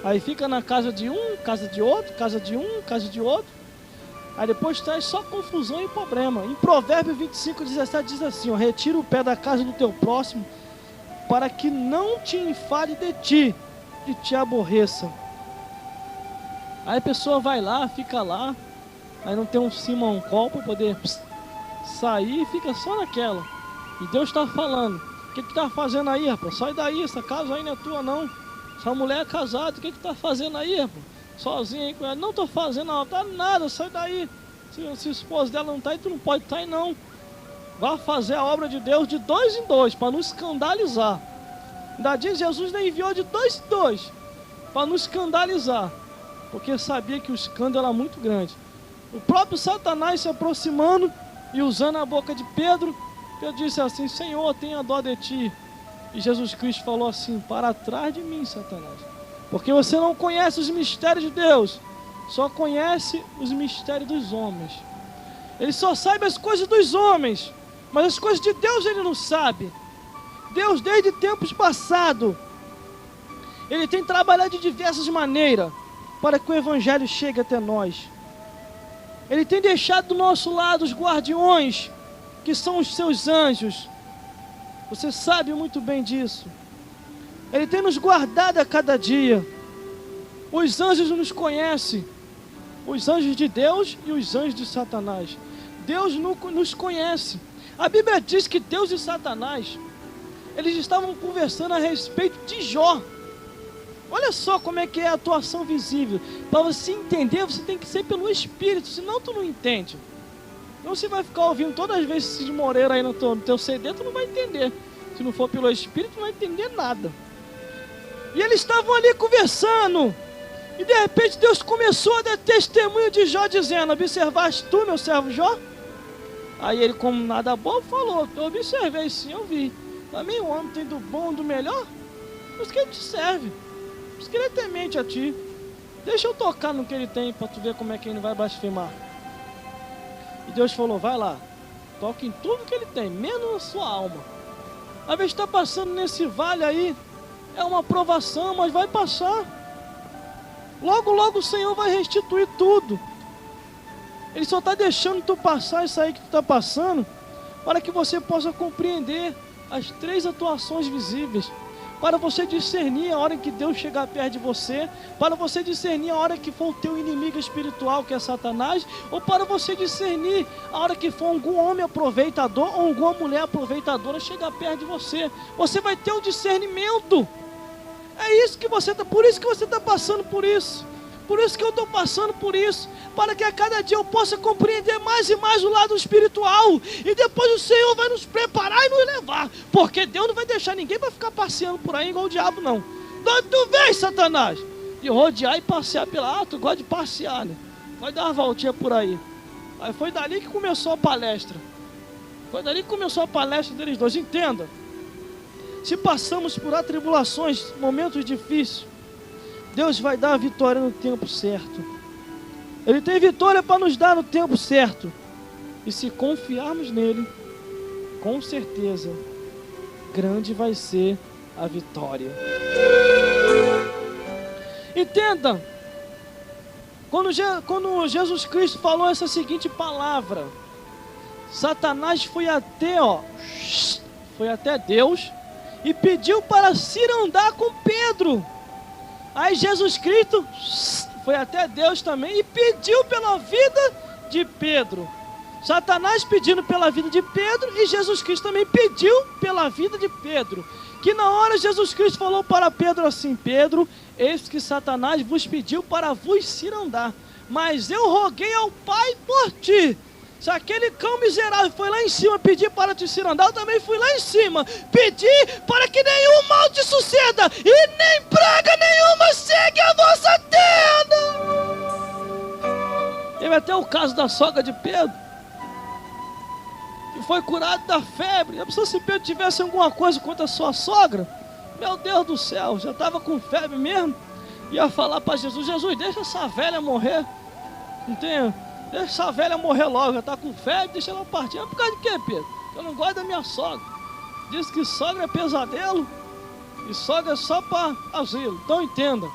Aí fica na casa de um, casa de outro, casa de um, casa de outro. Aí depois traz só confusão e problema. Em Provérbios 25:17 diz assim: retira o pé da casa do teu próximo, para que não te enfade de ti e te aborreça. Aí a pessoa vai lá, fica lá, aí não tem um Simon Call para poder sair e fica só naquela. E Deus está falando: o que está fazendo aí, rapaz? Sai daí, essa casa aí não é tua não. Essa mulher é casada, o que está fazendo aí, rapaz? Sozinha aí com ela. Não estou fazendo, não tá nada, sai daí. Se o esposo dela não está aí, tu não pode estar aí não. Vá fazer a obra de Deus de 2 em 2, para nos escandalizar. Ainda diz, Jesus nem enviou de 2 em 2, para nos escandalizar. Porque sabia que o escândalo era muito grande. O próprio Satanás se aproximando e usando a boca de Pedro, Pedro disse assim: Senhor, tenha dó de ti. E Jesus Cristo falou assim: para trás de mim, Satanás, porque você não conhece os mistérios de Deus, só conhece os mistérios dos homens. Ele só sabe as coisas dos homens, mas as coisas de Deus ele não sabe. Deus, desde tempos passados, ele tem trabalhado de diversas maneiras para que o evangelho chegue até nós. Ele tem deixado do nosso lado os guardiões, que são os seus anjos. Você sabe muito bem disso. Ele tem nos guardado a cada dia. Os anjos nos conhecem, os anjos de Deus e os anjos de Satanás. Deus nos conhece. A Bíblia diz que Deus e Satanás, eles estavam conversando a respeito de Jó. Olha só como é que é a atuação visível. Para você entender, você tem que ser pelo Espírito, senão tu não entende. Então você vai ficar ouvindo todas as vezes Cid Moreira aí no teu CD, tu não vai entender. Se não for pelo Espírito, tu não vai entender nada. E eles estavam ali conversando, e de repente Deus começou a dar testemunho de Jó, dizendo: observaste tu, meu servo Jó? Aí ele, como nada bom, falou: eu observei sim, eu vi. Também o homem tem do bom, do melhor. Por isso que ele te serve, por isso que ele é temente a ti. Deixa eu tocar no que ele tem, para tu ver como é que ele não vai blasfemar. E Deus falou: vai lá, toca em tudo que ele tem, menos na sua alma. Às vezes está passando nesse vale aí, é uma provação, mas vai passar. Logo, logo o Senhor vai restituir tudo. Ele só está deixando tu passar isso aí que tu está passando, para que você possa compreender as 3 atuações visíveis, para você discernir a hora em que Deus chegar perto de você, para você discernir a hora que for o teu inimigo espiritual, que é Satanás, ou para você discernir a hora que for algum homem aproveitador ou alguma mulher aproveitadora chegar perto de você. Você vai ter o discernimento. É isso que você está, por isso que você está passando por isso. Por isso que eu estou passando por isso, para que a cada dia eu possa compreender mais e mais o lado espiritual, e depois o Senhor vai nos preparar e nos levar, porque Deus não vai deixar ninguém para ficar passeando por aí igual o diabo não. De onde tu vem, Satanás? De rodear e passear pela... tu gosta de passear, né? Vai dar uma voltinha por aí. Aí foi dali que começou a palestra. Foi dali que começou a palestra deles dois. Entenda, se passamos por atribulações, momentos difíceis, Deus vai dar a vitória no tempo certo. Ele tem vitória para nos dar no tempo certo. E se confiarmos nele, com certeza, grande vai ser a vitória. Entenda, quando Jesus Cristo falou essa seguinte palavra, Satanás foi até Deus e pediu para cirandar com Pedro. Aí Jesus Cristo foi até Deus também e pediu pela vida de Pedro. Satanás pedindo pela vida de Pedro e Jesus Cristo também pediu pela vida de Pedro. Que na hora Jesus Cristo falou para Pedro assim: Pedro, eis que Satanás vos pediu para vos cirandar, mas eu roguei ao Pai por ti. Se aquele cão miserável foi lá em cima pedir para te cirandar, eu também fui lá em cima pedir para que nenhum mal te suceda e nem praga nenhuma chegue à vossa tenda. Teve até o caso da sogra de Pedro, que foi curado da febre. Já pensou se Pedro tivesse alguma coisa contra a sua sogra? Meu Deus do céu, já estava com febre mesmo. Ia falar para Jesus: Jesus, deixa essa velha morrer. Entende? Deixa essa velha morrer logo, já está com febre, deixa ela partir. Mas por causa de quê, Pedro? Eu não gosto da minha sogra. Diz que sogra é pesadelo e sogra é só para asilo. Então entenda,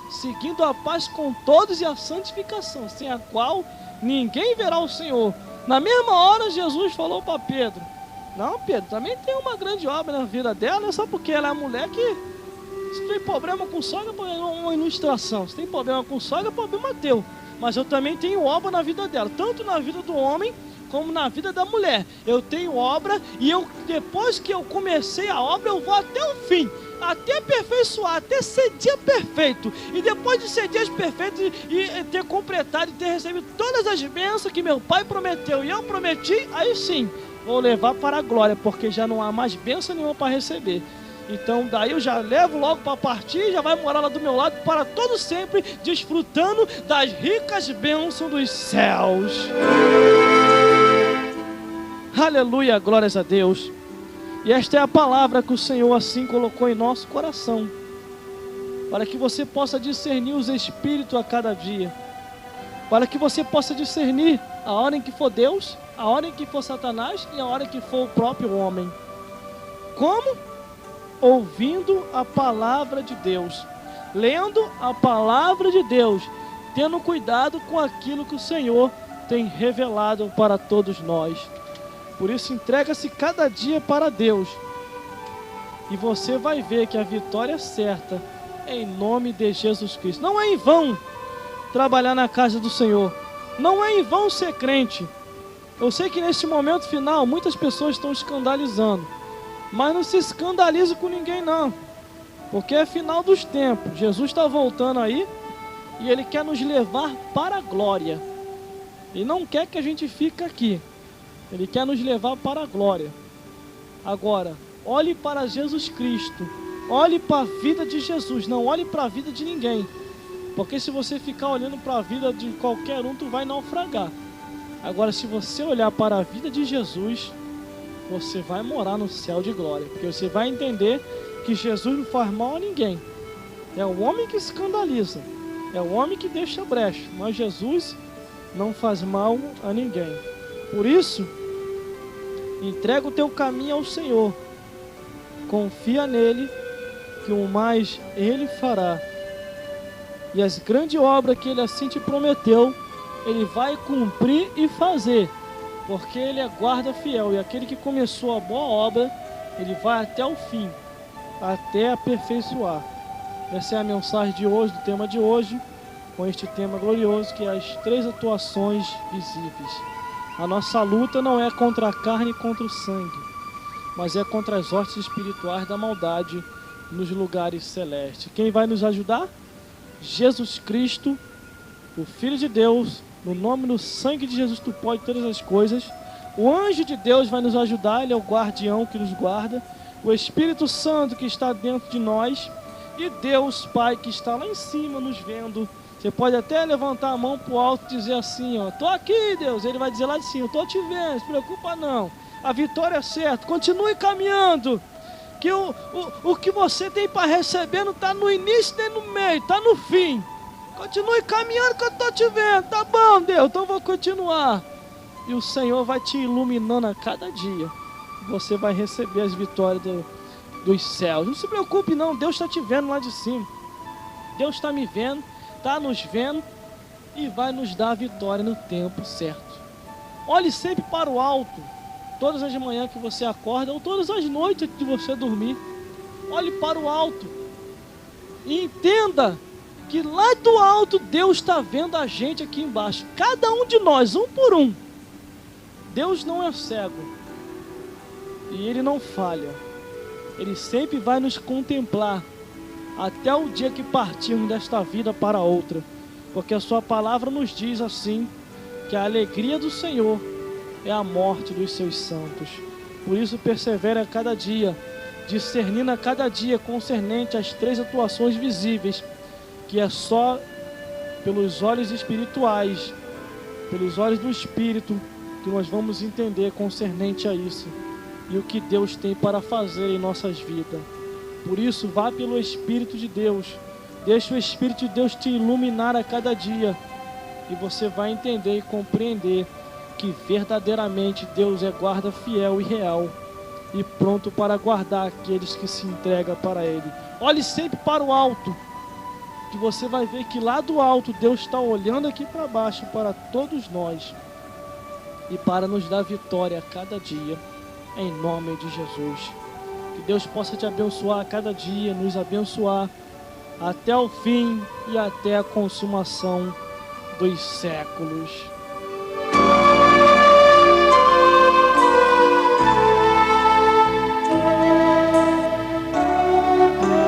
seguindo a paz com todos e a santificação, sem a qual ninguém verá o Senhor. Na mesma hora Jesus falou para Pedro: não, Pedro, também tem uma grande obra na vida dela, não é só porque ela é mulher que... Se tem problema com sogra, é uma ilustração. Se tem problema com sogra, é problema teu. Mas eu também tenho obra na vida dela, tanto na vida do homem como na vida da mulher. Eu tenho obra e depois que eu comecei a obra, eu vou até o fim, até aperfeiçoar, até ser dia perfeito. E depois de ser dias perfeitos e ter completado e ter recebido todas as bênçãos que meu pai prometeu e eu prometi, aí sim, vou levar para a glória, porque já não há mais bênção nenhuma para receber. Então daí eu já levo logo para partir, já vai morar lá do meu lado para todo sempre, desfrutando das ricas bênçãos dos céus. Aleluia, glórias a Deus. E esta é a palavra que o Senhor assim colocou em nosso coração, para que você possa discernir os espíritos a cada dia, para que você possa discernir a hora em que for Deus, a hora em que for Satanás e a hora em que for o próprio homem. Como? Ouvindo a palavra de Deus, lendo a palavra de Deus, tendo cuidado com aquilo que o Senhor tem revelado para todos nós. Por isso, entrega-se cada dia para Deus, e você vai ver que a vitória é certa, em nome de Jesus Cristo. Não é em vão trabalhar na casa do Senhor, não é em vão ser crente. Eu sei que neste momento final muitas pessoas estão escandalizando, mas não se escandalize com ninguém não, porque é final dos tempos. Jesus está voltando aí e Ele quer nos levar para a glória. Ele não quer que a gente fique aqui, Ele quer nos levar para a glória. Agora, olhe para Jesus Cristo, olhe para a vida de Jesus, não olhe para a vida de ninguém, porque se você ficar olhando para a vida de qualquer um, tu vai naufragar. Agora, se você olhar para a vida de Jesus, você vai morar no céu de glória, porque você vai entender que Jesus não faz mal a ninguém. É o homem que escandaliza, é o homem que deixa brecha, mas Jesus não faz mal a ninguém. Por isso, entrega o teu caminho ao Senhor, confia nele, que o mais Ele fará, e as grandes obras que Ele assim te prometeu, Ele vai cumprir e fazer, porque Ele é guarda fiel, e aquele que começou a boa obra, Ele vai até o fim, até aperfeiçoar. Essa é a mensagem de hoje, do tema de hoje, com este tema glorioso, que é as 3 atuações visíveis. A nossa luta não é contra a carne e contra o sangue, mas é contra as hostes espirituais da maldade nos lugares celestes. Quem vai nos ajudar? Jesus Cristo, o Filho de Deus. No nome e no sangue de Jesus tu pode todas as coisas. O anjo de Deus vai nos ajudar, ele é o guardião que nos guarda. O Espírito Santo que está dentro de nós. E Deus Pai que está lá em cima nos vendo. Você pode até levantar a mão para o alto e dizer assim, ó, tô aqui, Deus. Ele vai dizer lá de cima, tô te vendo, não se preocupa não. A vitória é certa, continue caminhando. Que o que você tem para receber não está no início nem no meio, está no fim. Continue caminhando que eu estou te vendo. Tá bom, Deus, então vou continuar. E o Senhor vai te iluminando a cada dia. Você vai receber as vitórias dos céus. Não se preocupe não, Deus está te vendo lá de cima. Deus está me vendo, está nos vendo e vai nos dar a vitória no tempo certo. Olhe sempre para o alto. Todas as manhãs que você acorda, ou todas as noites antes de você dormir, olhe para o alto e entenda que lá do alto Deus está vendo a gente aqui embaixo, cada um de nós, um por um. Deus não é cego e Ele não falha. Ele sempre vai nos contemplar até o dia que partirmos desta vida para outra, porque a sua palavra nos diz assim, que a alegria do Senhor é a morte dos seus santos. Por isso persevere a cada dia, discernindo a cada dia concernente às 3 atuações visíveis, que é só pelos olhos espirituais, pelos olhos do Espírito, que nós vamos entender concernente a isso, e o que Deus tem para fazer em nossas vidas. Por isso, vá pelo Espírito de Deus, deixe o Espírito de Deus te iluminar a cada dia, e você vai entender e compreender que verdadeiramente Deus é guarda fiel e real e pronto para guardar aqueles que se entregam para Ele. Olhe sempre para o alto, que você vai ver que lá do alto Deus está olhando aqui para baixo para todos nós e para nos dar vitória a cada dia, em nome de Jesus. Que Deus possa te abençoar a cada dia, nos abençoar até o fim e até a consumação dos séculos.